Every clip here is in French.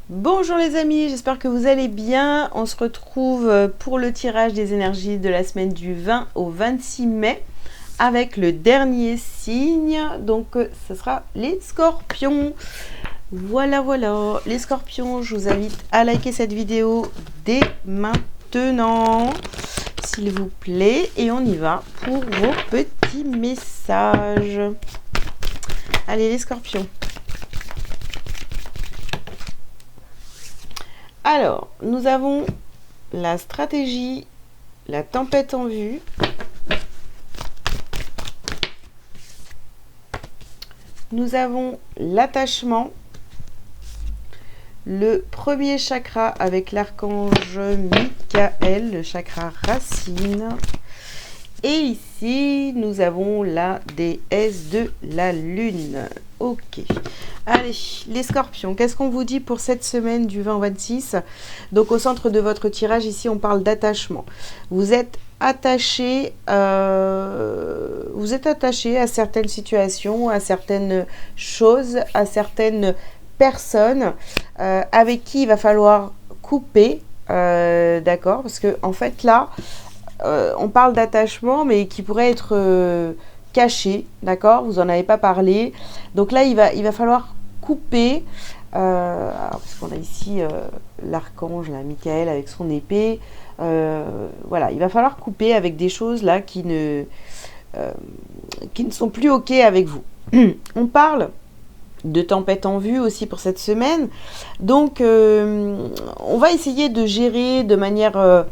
Bonjour les amis, j'espère que vous allez bien. On se retrouve pour le tirage des énergies de la semaine du 20 au 26 mai avec le dernier signe. Donc ce sera les scorpions. Voilà, les scorpions, je vous invite à liker cette vidéo dès maintenant, s'il vous plaît. Et on y va pour vos petits messages. Allez les scorpions. Alors, nous avons la stratégie, la tempête en vue. Nous avons l'attachement, le premier chakra avec l'archange Michael, le chakra racine. Et ici, nous avons la déesse de la lune. Ok. Allez, les scorpions, qu'est-ce qu'on vous dit pour cette semaine du 20 au 26? Donc, au centre de votre tirage, ici, on parle d'attachement. Vous êtes attaché à certaines situations, à certaines choses, à certaines personnes avec qui il va falloir couper, d'accord? Parce que, en fait, là, on parle d'attachement, mais qui pourrait être caché, d'accord? Vous n'en avez pas parlé. Donc là, il va falloir couper, parce qu'on a ici l'archange, là, Michael, avec son épée. Voilà, il va falloir couper avec des choses là qui ne sont plus OK avec vous. On parle de tempête en vue aussi pour cette semaine. Donc, on va essayer de gérer de manière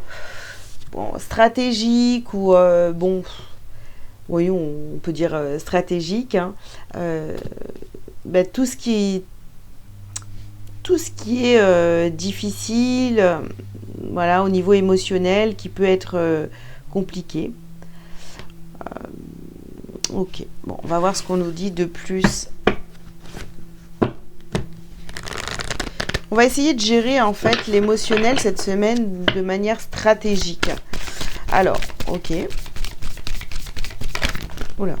stratégique ou, voyons, on peut dire stratégique, hein, tout ce qui est difficile, voilà, au niveau émotionnel, qui peut être compliqué. Ok, bon, on va voir ce qu'on nous dit de plus. On va essayer de gérer en fait l'émotionnel cette semaine de manière stratégique. Alors, ok. Oula.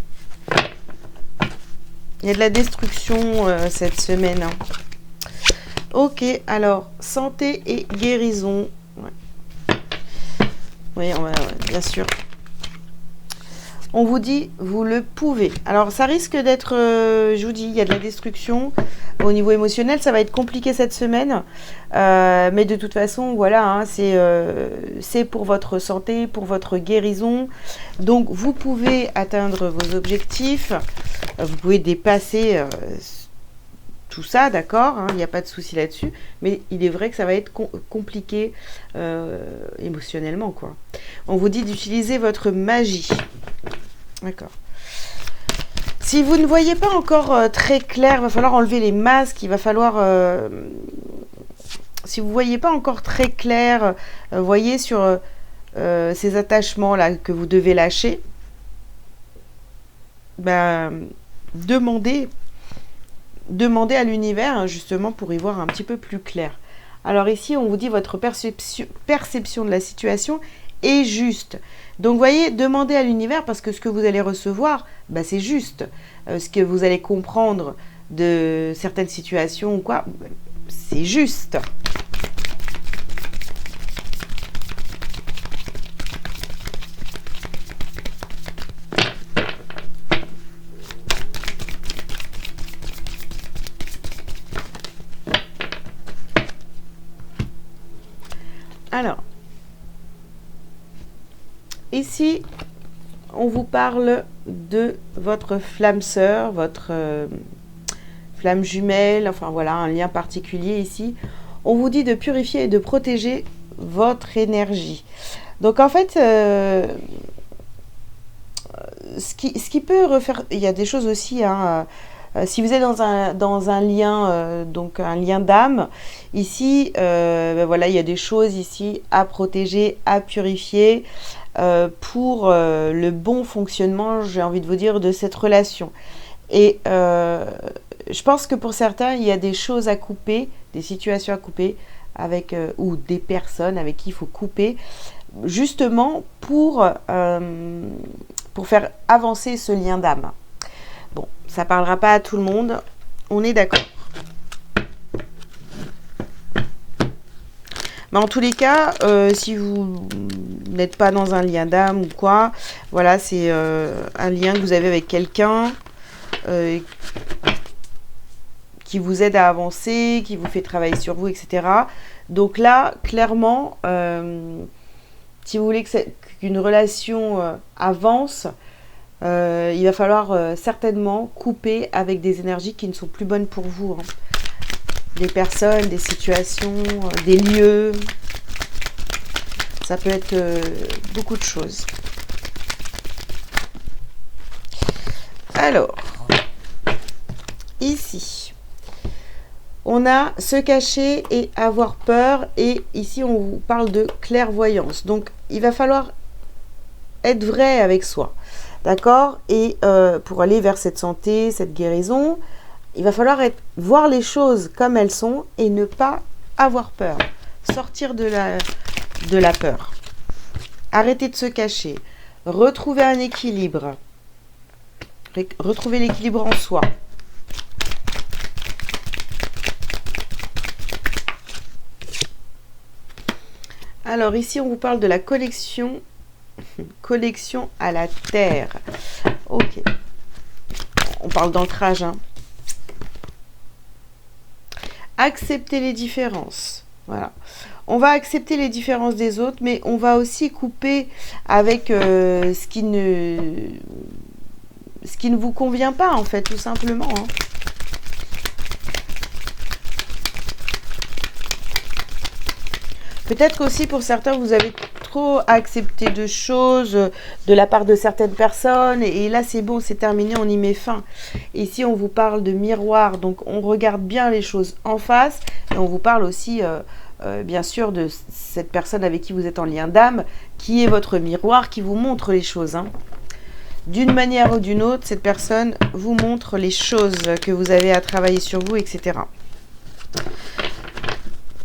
Il y a de la destruction cette semaine. Hein. Ok, alors, santé et guérison. Ouais. Oui, bien sûr. On vous dit, vous le pouvez. Alors, ça risque d'être, je vous dis, il y a de la destruction. Au niveau émotionnel, ça va être compliqué cette semaine. Mais de toute façon, voilà, hein, c'est pour votre santé, pour votre guérison. Donc, vous pouvez atteindre vos objectifs. Vous pouvez dépasser tout ça, d'accord, hein, il n'y a pas de souci là-dessus. Mais il est vrai que ça va être compliqué émotionnellement, quoi. On vous dit d'utiliser votre magie. D'accord. Si vous ne voyez pas encore très clair, il va falloir enlever les masques, il va falloir... si vous ne voyez pas encore très clair, voyez sur ces attachements-là que vous devez lâcher, demandez à l'univers, hein, justement, pour y voir un petit peu plus clair. Alors ici, on vous dit votre perception de la situation est juste. Donc, vous voyez, demandez à l'univers parce que ce que vous allez recevoir, c'est juste. Ce que vous allez comprendre de certaines situations ou quoi, c'est juste. Alors, ici, on vous parle de votre flamme sœur, votre flamme jumelle, enfin voilà, un lien particulier ici. On vous dit de purifier et de protéger votre énergie. Donc en fait, ce qui peut refaire... Il y a des choses aussi, hein, si vous êtes dans un lien, donc un lien d'âme, ici, voilà, il y a des choses ici à protéger, à purifier pour le bon fonctionnement, j'ai envie de vous dire, de cette relation. Et je pense que pour certains, il y a des choses à couper, des situations à couper, avec ou des personnes avec qui il faut couper, justement pour faire avancer ce lien d'âme. Bon, ça ne parlera pas à tout le monde, on est d'accord. Mais en tous les cas, si vous n'êtes pas dans un lien d'âme ou quoi, voilà, c'est un lien que vous avez avec quelqu'un qui vous aide à avancer, qui vous fait travailler sur vous, etc. Donc là, clairement, si vous voulez qu'une relation avance, il va falloir certainement couper avec des énergies qui ne sont plus bonnes pour vous. Hein. Des personnes, des situations, des lieux. Ça peut être beaucoup de choses. Alors, ici, on a se cacher et avoir peur. Et ici, on vous parle de clairvoyance. Donc, il va falloir être vrai avec soi. D'accord? Et pour aller vers cette santé, cette guérison, il va falloir voir les choses comme elles sont et ne pas avoir peur. Sortir de la peur. Arrêter de se cacher. Retrouver un équilibre. Retrouver l'équilibre en soi. Alors ici, on vous parle de la connexion à la terre. Ok. On parle d'ancrage, hein. Accepter les différences. Voilà. On va accepter les différences des autres, mais on va aussi couper avec ce qui ne vous convient pas, en fait, tout simplement. Hein. Peut-être qu'aussi pour certains, vous avez trop accepté de choses de la part de certaines personnes. Et là, c'est bon, c'est terminé, on y met fin. Ici, on vous parle de miroir. Donc, on regarde bien les choses en face. Et on vous parle aussi, bien sûr, de cette personne avec qui vous êtes en lien d'âme, qui est votre miroir, qui vous montre les choses. Hein. D'une manière ou d'une autre, cette personne vous montre les choses que vous avez à travailler sur vous, etc.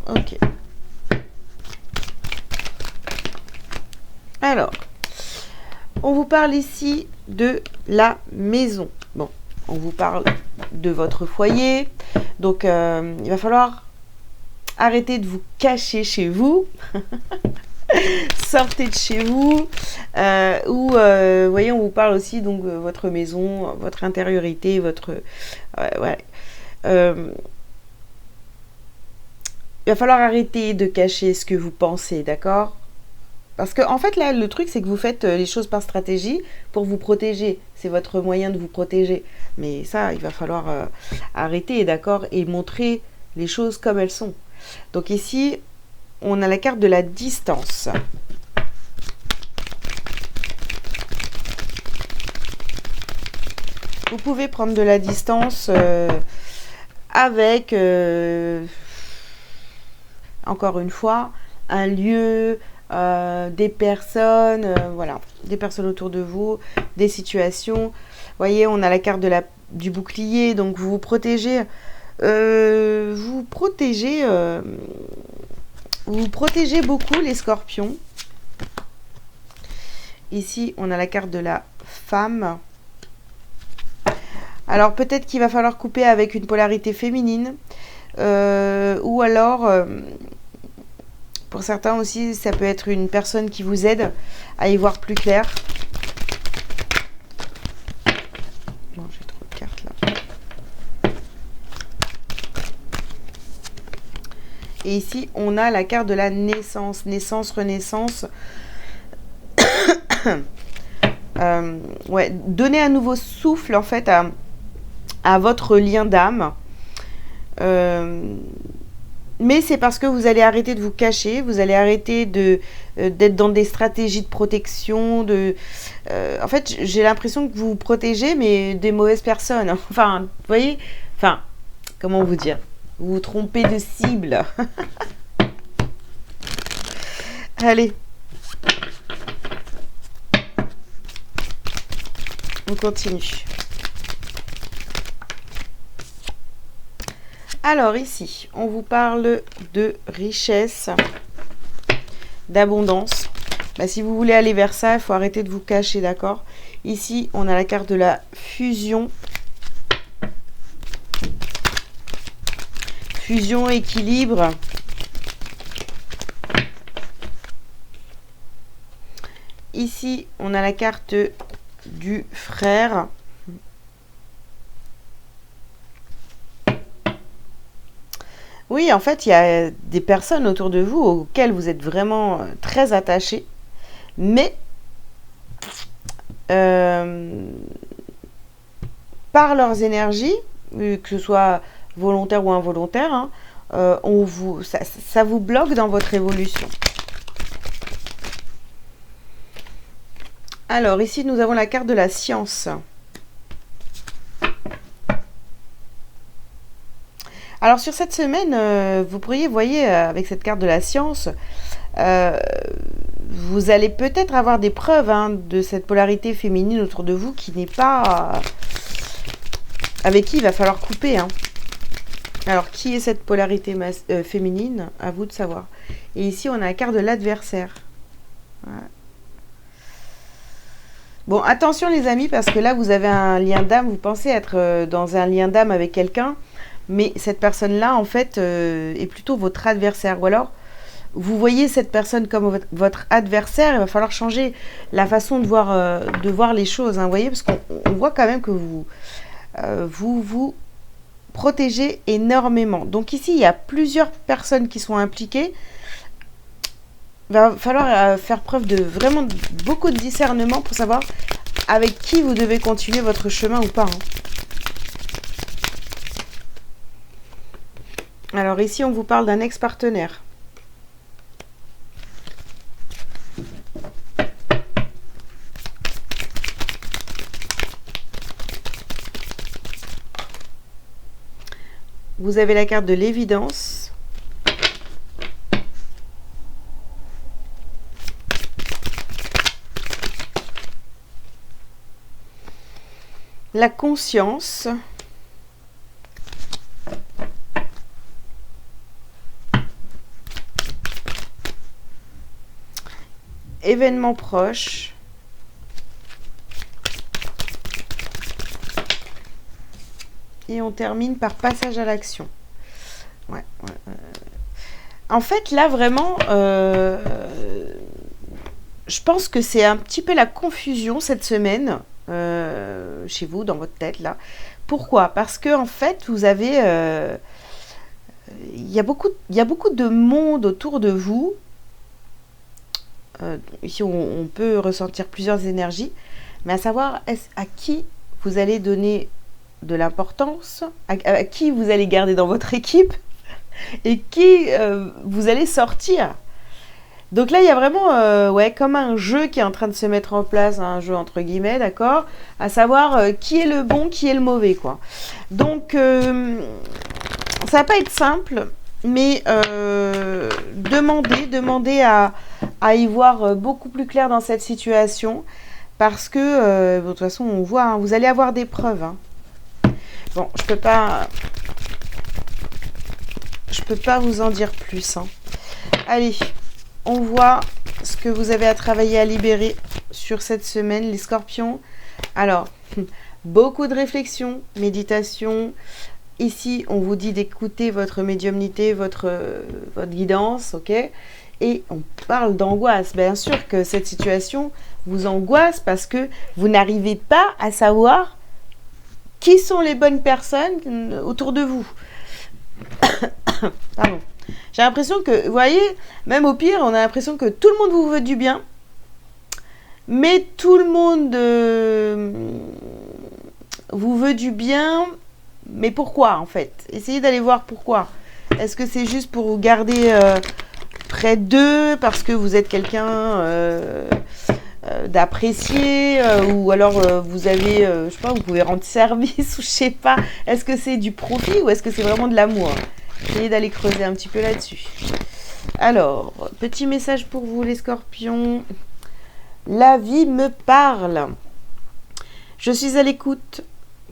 Ok. Alors, on vous parle ici de la maison. Bon, on vous parle de votre foyer. Donc, il va falloir arrêter de vous cacher chez vous. Sortez de chez vous. Ou, vous voyez, on vous parle aussi donc de votre maison, votre intériorité, votre... ouais. Il va falloir arrêter de cacher ce que vous pensez, d'accord ? Parce que en fait, là, le truc, c'est que vous faites les choses par stratégie pour vous protéger. C'est votre moyen de vous protéger. Mais ça, il va falloir arrêter, d'accord, et montrer les choses comme elles sont. Donc ici, on a la carte de la distance. Vous pouvez prendre de la distance avec, encore une fois, un lieu... des personnes, voilà, des personnes autour de vous, des situations. Vous voyez, on a la carte du bouclier, donc vous vous protégez, vous protégez beaucoup les scorpions. Ici, on a la carte de la femme. Alors, peut-être qu'il va falloir couper avec une polarité féminine, ou alors... pour certains aussi, ça peut être une personne qui vous aide à y voir plus clair. Bon, j'ai trop de cartes là. Et ici, on a la carte de la naissance. Naissance, renaissance. Ouais, donner un nouveau souffle en fait à votre lien d'âme. Mais c'est parce que vous allez arrêter de vous cacher, vous allez arrêter d'être dans des stratégies de protection. En fait, j'ai l'impression que vous vous protégez, mais des mauvaises personnes. Enfin, vous voyez, enfin, comment vous dire, vous vous trompez de cible. Allez. On continue. Alors ici, on vous parle de richesse, d'abondance. Bah, si vous voulez aller vers ça, il faut arrêter de vous cacher, d'accord? Ici, on a la carte de la fusion. Fusion, équilibre. ici, on a la carte du frère. Oui, en fait, il y a des personnes autour de vous auxquelles vous êtes vraiment très attachés, mais par leurs énergies, que ce soit volontaire ou involontaire, hein, ça vous bloque dans votre évolution. Alors, ici, nous avons la carte de la science. Alors, sur cette semaine, vous pourriez, voyez, avec cette carte de la science, vous allez peut-être avoir des preuves hein, de cette polarité féminine autour de vous qui n'est pas... avec qui il va falloir couper. Hein. Alors, qui est cette polarité féminine? À vous de savoir. Et ici, on a la carte de l'adversaire. Voilà. Bon, attention les amis, parce que là, vous avez un lien d'âme. Vous pensez être dans un lien d'âme avec quelqu'un. Mais cette personne-là, en fait, est plutôt votre adversaire. Ou alors, vous voyez cette personne comme votre adversaire. Il va falloir changer la façon de voir les choses. Hein, vous voyez, parce qu'on voit quand même que vous protégez énormément. Donc ici, il y a plusieurs personnes qui sont impliquées. Il va falloir faire preuve de vraiment beaucoup de discernement pour savoir avec qui vous devez continuer votre chemin ou pas. Hein. Alors ici, on vous parle d'un ex-partenaire. Vous avez la carte de l'évidence. La conscience. Événement proche. Et on termine par passage à l'action. Ouais. En fait, là, vraiment, je pense que c'est un petit peu la confusion cette semaine, chez vous, dans votre tête, là. Pourquoi? Parce que, en fait, vous avez... il y a beaucoup de monde autour de vous. Ici, on peut ressentir plusieurs énergies. Mais à savoir, à qui vous allez donner de l'importance, à qui vous allez garder dans votre équipe et qui vous allez sortir. Donc là, il y a vraiment comme un jeu qui est en train de se mettre en place, un jeu entre guillemets, d'accord, à savoir qui est le bon, qui est le mauvais, quoi. Donc, ça va pas être simple, mais demandez à y voir beaucoup plus clair dans cette situation, parce que, de toute façon, on voit, hein, vous allez avoir des preuves, hein. Bon, je peux pas vous en dire plus. Hein. Allez, on voit ce que vous avez à travailler, à libérer sur cette semaine, les scorpions. Alors, beaucoup de réflexion, méditation. Ici, on vous dit d'écouter votre médiumnité, votre guidance, ok? Et on parle d'angoisse. Bien sûr que cette situation vous angoisse parce que vous n'arrivez pas à savoir qui sont les bonnes personnes autour de vous. Pardon. J'ai l'impression que, vous voyez, même au pire, on a l'impression que tout le monde vous veut du bien, mais tout le monde vous veut du bien, mais pourquoi en fait? Essayez d'aller voir pourquoi. Est-ce que c'est juste pour vous garder près d'eux parce que vous êtes quelqu'un d'apprécier ou alors vous avez, je sais pas, vous pouvez rendre service ou je sais pas. Est-ce que c'est du profit ou est-ce que c'est vraiment de l'amour? Essayez d'aller creuser un petit peu là-dessus. Alors, petit message pour vous les scorpions. La vie me parle. Je suis à l'écoute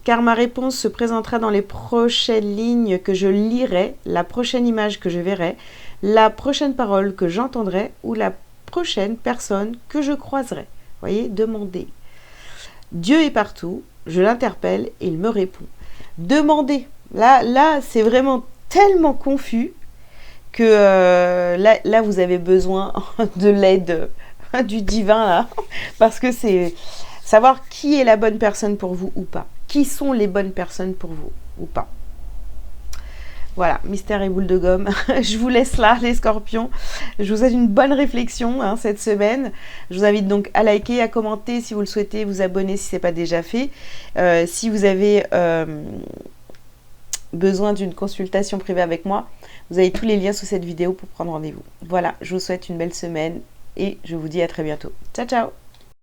car ma réponse se présentera dans les prochaines lignes que je lirai, la prochaine image que je verrai, la prochaine parole que j'entendrai ou la prochaine personne que je croiserai. Voyez, demandez. Dieu est partout, je l'interpelle et il me répond. Demandez. Là, c'est vraiment tellement confus que là, vous avez besoin de l'aide du divin là, parce que c'est savoir qui est la bonne personne pour vous ou pas. Qui sont les bonnes personnes pour vous ou pas. Voilà, mystère et boule de gomme. Je vous laisse là, les scorpions. Je vous souhaite une bonne réflexion cette semaine. Je vous invite donc à liker, à commenter si vous le souhaitez, vous abonner si ce n'est pas déjà fait. Si vous avez besoin d'une consultation privée avec moi, vous avez tous les liens sous cette vidéo pour prendre rendez-vous. Voilà, je vous souhaite une belle semaine et je vous dis à très bientôt. Ciao, ciao!